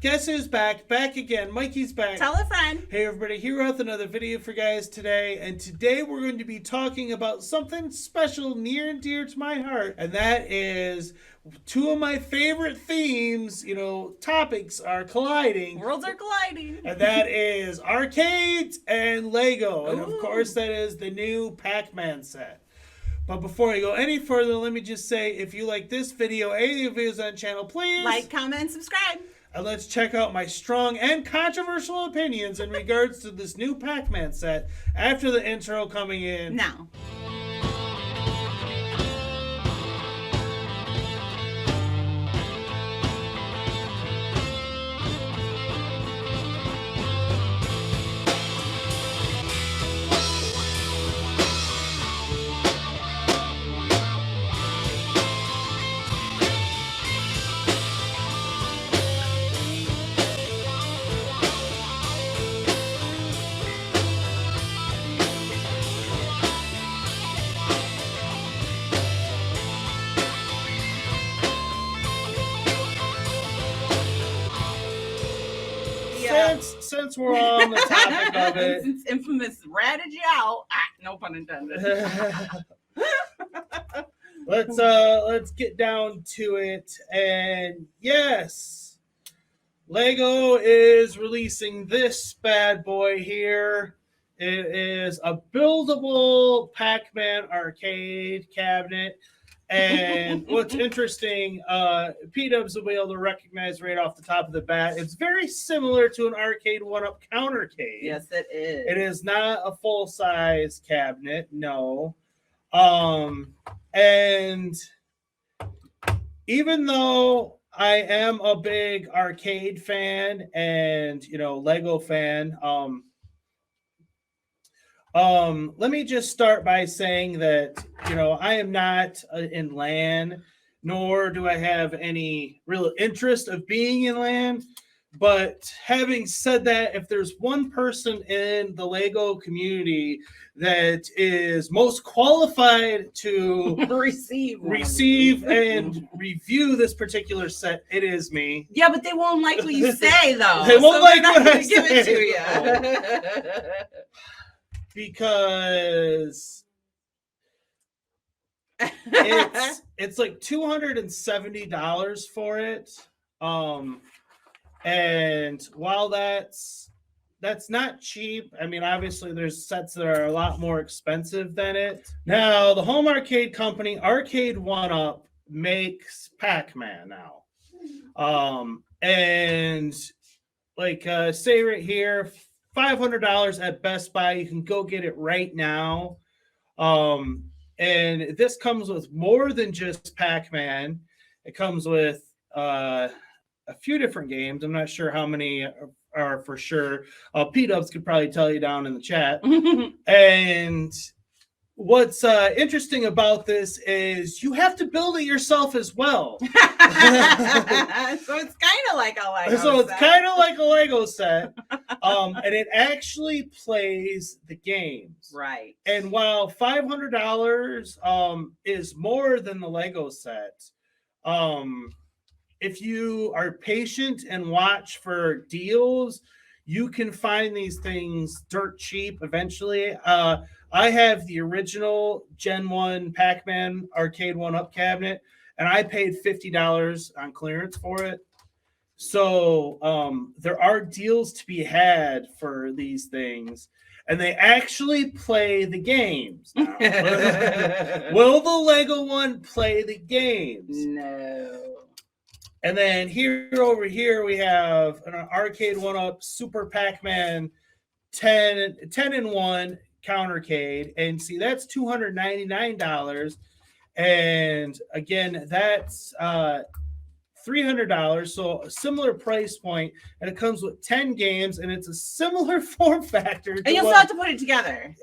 Guess who's back? Back again. Mikey's back. Tell a friend. Hey everybody, here with another video for guys today. And today we're going to be talking about something special near and dear to my heart. And that is two of my favorite themes, topics are colliding. Worlds are colliding. And that is arcades and Lego. And of Ooh. course that is the new Pac-Man set. But before I go any further, let me just say, if you like this video, any of the videos on the channel, please Like, comment, and subscribe. And let's check out my strong and controversial opinions in regards to this new Pac-Man set after the intro coming in. Now. Since we're on the topic of it, Since Infamous ratted you out, no pun intended. let's get down to it. And yes, Lego is releasing this bad boy here. It is a buildable Pac-Man arcade cabinet. And what's interesting, P-Dubs will be able to recognize right off the top of the bat, it's very similar to an arcade one-up countercade. Yes, it is. It is not a full-size cabinet, no. And even though I am a big arcade fan and, Lego fan, let me just start by saying that, I am not in LAN, nor do I have any real interest of being in LAN. But having said that, if there's one person in the Lego community that is most qualified to receive and review this particular set, it is me. Yeah, but they won't like what you say, though. They won't like what I give say. it to you. Because it's like $270 for it. And while that's not cheap, I mean, obviously there's sets that are a lot more expensive than it. Now, the home arcade company Arcade 1-Up makes Pac-Man now. And like say right here, $500 at Best Buy. You can go get it right now. And this comes with more than just Pac-Man. It comes with a few different games. I'm not sure how many are for sure. P-Dubs could probably tell you down in the chat. And what's interesting about this is you have to build it yourself as well. So it's kind of like a Lego So it's set. kind of like a Lego set. And it actually plays the games. Right. And while $500 is more than the Lego set, if you are patient and watch for deals, you can find these things dirt cheap eventually. I have the original Gen 1 Pac-Man Arcade 1-Up cabinet, and I paid $50 on clearance for it. So there are deals to be had for these things, and they actually play the games now. Will the Lego one play the games? No. And then over here, we have an Arcade 1-Up Super Pac-Man 10-in-1 countercade. And see, that's $299. And again, that's $300. So a similar price point. And it comes with 10 games. And it's a similar form factor. And you'll still have to put it together.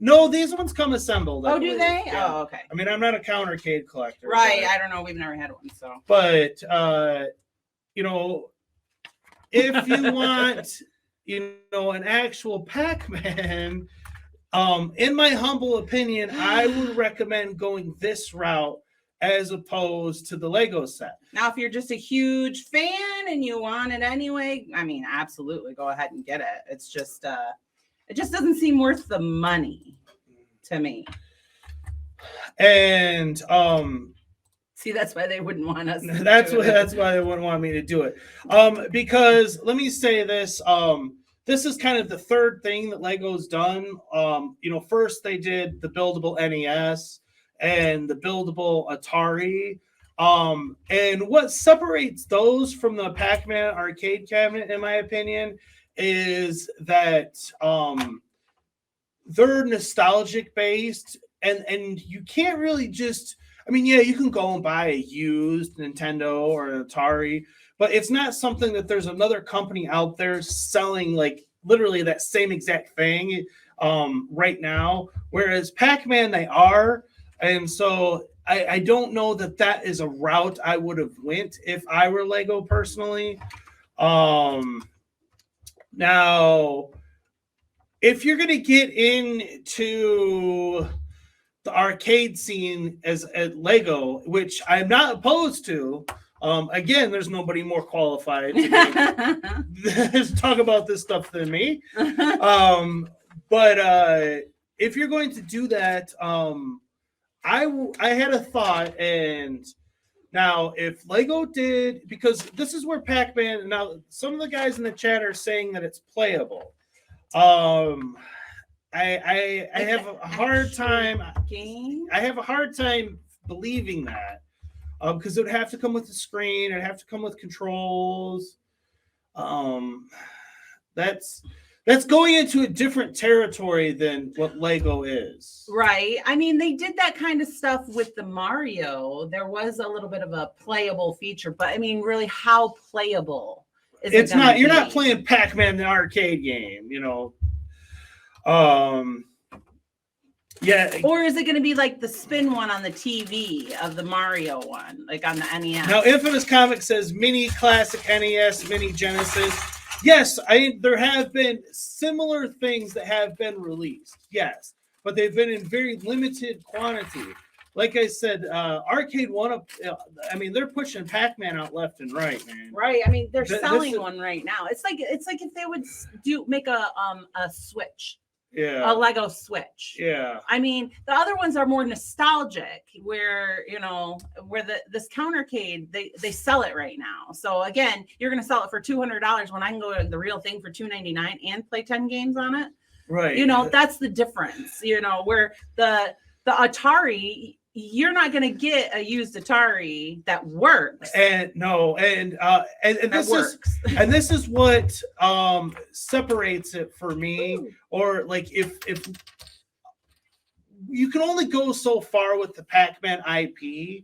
No, these ones come assembled. Oh, do they? Yeah. Oh, okay. I mean, I'm not a countercade collector. Right. I don't know. We've never had one, so. But, if you want, an actual Pac-Man, in my humble opinion, I would recommend going this route as opposed to the Lego set. Now, if you're just a huge fan and you want it anyway, I mean, absolutely go ahead and get it. It's just, it just doesn't seem worth the money to me. And see, that's why they wouldn't want us. That's why they wouldn't want me to do it. Because let me say this. This is kind of the third thing that Lego's done. First they did the buildable NES and the buildable Atari. And what separates those from the Pac-Man arcade cabinet, in my opinion, is that they're nostalgic based, and you can't really just. I mean, yeah, you can go and buy a used Nintendo or an Atari, but it's not something that there's another company out there selling like literally that same exact thing right now. Whereas Pac-Man, they are. And so I don't know that is a route I would have went if I were Lego personally. Now, if you're going to get into the arcade scene as at Lego, which I'm not opposed to. Again, there's nobody more qualified to talk about this stuff than me. But if you're going to do that, I had a thought, and now if Lego did, because this is where Pac-Man. Now, some of the guys in the chat are saying that it's playable. I have a hard time. I have a hard time believing that because it would have to come with a screen. It'd have to come with controls. That's going into a different territory than what Lego is. Right. I mean, they did that kind of stuff with the Mario. There was a little bit of a playable feature, but I mean, really, how playable is it? It's not. You're not playing Pac-Man, the arcade game. Yeah. Or is it going to be like the spin one on the TV of the Mario one, like on the NES? Now, Infamous Comics says mini classic NES, mini Genesis. Yes, there have been similar things that have been released. Yes, but they've been in very limited quantity. Like I said, Arcade One. I mean, they're pushing Pac-Man out left and right, man. Right. I mean, they're selling one right now. It's like if they would make a Switch. Yeah. A Lego Switch. Yeah. I mean, the other ones are more nostalgic, where this countercade, they sell it right now. So again, you're going to sell it for $200 when I can go to the real thing for $299 and play 10 games on it. Right. That's the difference. Where the Atari, you're not going to get a used Atari that works. And this works. And this is what separates it for me. Or like if you can only go so far with the Pac-Man IP.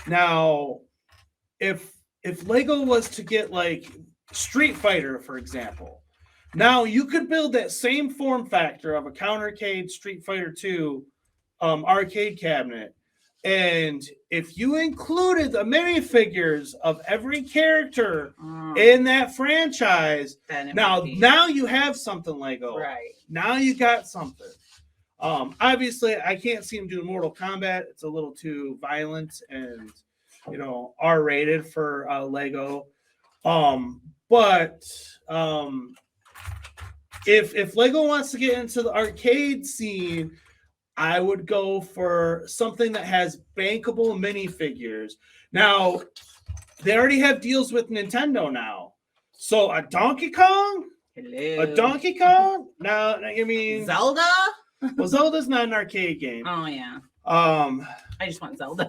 Now, if Lego was to get like Street Fighter, for example, now you could build that same form factor of a countercade Street Fighter 2 arcade cabinet, and if you included the minifigures of every character in that franchise, now you have something, Lego. Right. Now you got something. Obviously, I can't see him doing Mortal Kombat. It's a little too violent and R-rated for Lego. But if Lego wants to get into the arcade scene, I would go for something that has bankable minifigures. Now, they already have deals with Nintendo now. So a Donkey Kong? Hello. A Donkey Kong? Now, I mean... Zelda? Well, Zelda's not an arcade game. Oh, yeah. I just want Zelda.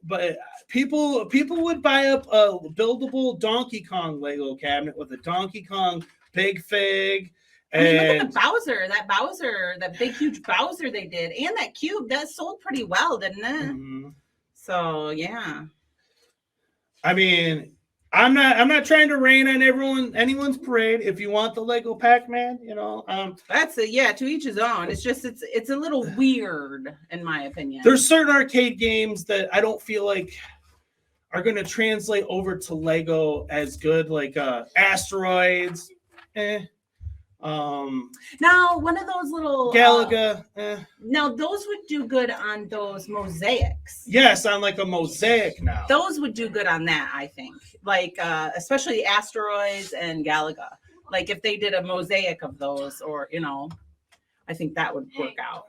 But people would buy up a buildable Donkey Kong Lego cabinet with a Donkey Kong Big Fig. I mean, look at the Bowser, that big, huge Bowser they did. And that cube, that sold pretty well, didn't it? Mm-hmm. So, yeah. I mean, I'm not trying to rain on anyone's parade. If you want the Lego Pac-Man, that's to each his own. It's just, it's a little weird, in my opinion. There's certain arcade games that I don't feel like are going to translate over to Lego as good, like Asteroids. Now, one of those little Galaga. Now, those would do good on those mosaics. Yes, on like a mosaic now. Those would do good on that, I think. Like, especially asteroids and Galaga. Like, if they did a mosaic of those, or, I think that would work out.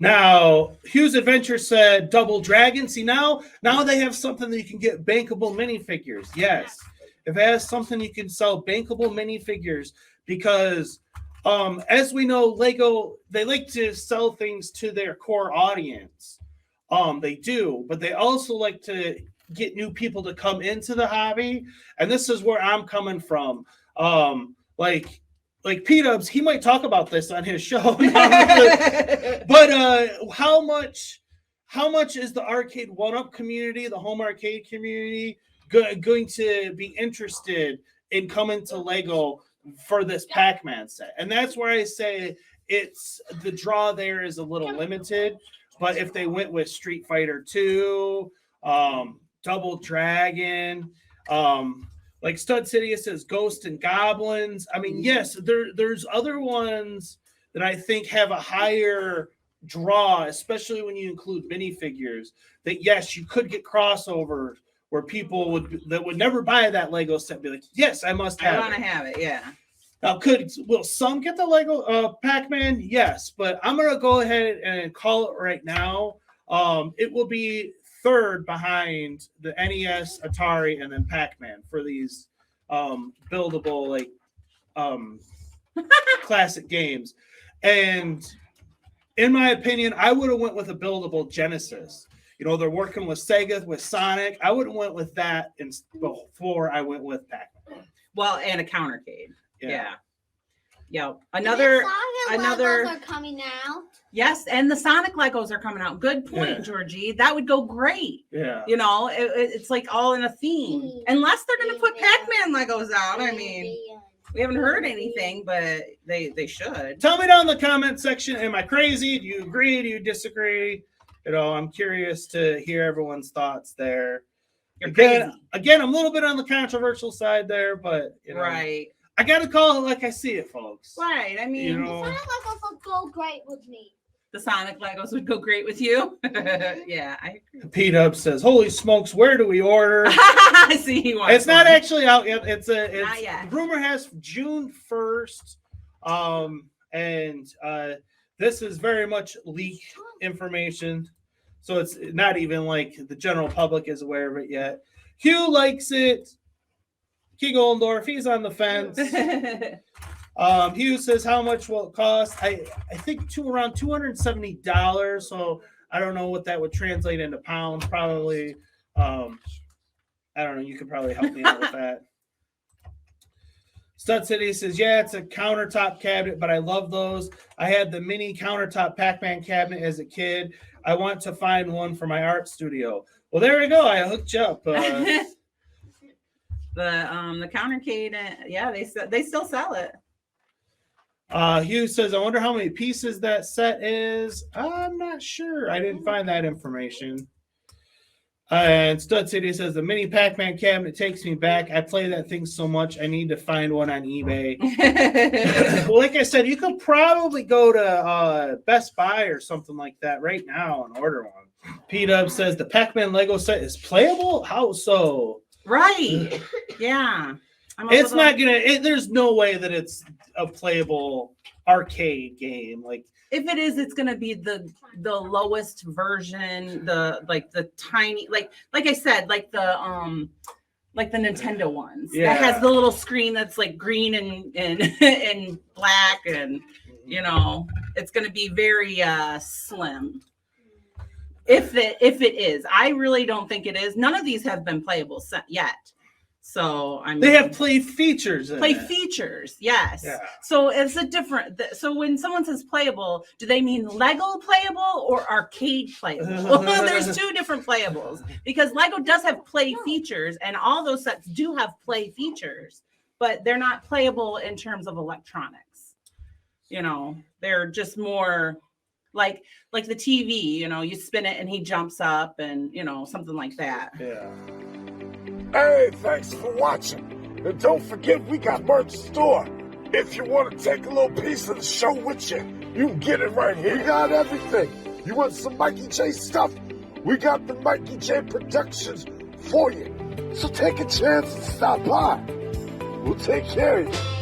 Now, Hughes Adventure said Double Dragon. See, now they have something that you can get bankable minifigures. Yes. If it has something you can sell bankable minifigures, because as we know, Lego, they like to sell things to their core audience. They do, but they also like to get new people to come into the hobby. And this is where I'm coming from. Like P-Dubs, he might talk about this on his show. But how much is the arcade one-up community, the home arcade community, going to be interested in coming to Lego for this Pac-Man set? And that's where I say it's the draw there is a little limited. But if they went with Street Fighter 2, Double Dragon, like Stud City says, Ghost and Goblins. I mean, yes, there's other ones that I think have a higher draw, especially when you include minifigures. That yes, you could get crossovers where people would never buy that Lego set be like, yes, I must have. I want to have it, yeah. Now, will some get the Lego Pac-Man? Yes, but I'm gonna go ahead and call it right now. It will be third behind the NES, Atari, and then Pac-Man for these buildable classic games. And in my opinion, I would have went with a buildable Genesis. They're working with Sega, with Sonic. I would have went with that before I went with Pac-Man. Well, and a countercade. Yeah. Another Legos are coming out. Yes, and the Sonic Legos are coming out. Good point, Georgie. That would go great. Yeah. It's like all in a theme. Unless they're going to put Pac-Man Legos out. I mean, we haven't heard anything, but they should. Tell me down in the comment section, am I crazy? Do you agree? Do you disagree? I'm curious to hear everyone's thoughts there. Again, I'm a little bit on the controversial side there, but right. I gotta call it like I see it, folks. Right. I mean, the Sonic Legos would go great with me. The Sonic Legos would go great with you. Yeah, I agree. P-Dub says, "Holy smokes, where do we order?" I see he wants. It's not actually out yet. It's not yet. Rumor has June 1st. And this is very much leaked information, so it's not even like the general public is aware of it yet. Hugh likes it. King Oldendorf, he's on the fence. Hugh says, how much will it cost? I think around $270. So I don't know what that would translate into pounds. Probably, I don't know. You could probably help me out with that. Stud City says, yeah, it's a countertop cabinet, but I love those. I had the mini countertop Pac-Man cabinet as a kid. I want to find one for my art studio. Well, there we go. I hooked you up. The countercade, yeah, they still sell it. Hugh says, I wonder how many pieces that set is. I'm not sure. I didn't find that information. And Stud City says, the mini Pac-Man cabinet takes me back. I play that thing so much. I need to find one on eBay. Well, like I said, you could probably go to Best Buy or something like that right now and order one. P-Dub says, the Pac-Man Lego set is playable? How so? Right. Yeah. It's not gonna. There's no way that it's a playable arcade game. Like if it is, it's gonna be the lowest version. The tiny like I said, like the Nintendo ones. Yeah. That has the little screen that's like green and black, and it's gonna be very slim. If it is, I really don't think it is. None of these have been playable yet. So I mean, they have play features. Features, yes. Yeah. So it's a different. So when someone says playable, do they mean Lego playable or arcade playable? There's two different playables because Lego does have play features, and all those sets do have play features, but they're not playable in terms of electronics. They're just more. Like the TV, you spin it and he jumps up and, something like that. Yeah. Hey, thanks for watching. And don't forget we got merch store. If you want to take a little piece of the show with you, you can get it right here. We got everything. You want some Mikey J stuff? We got the Mikey J Productions for you. So take a chance and stop by. We'll take care of you.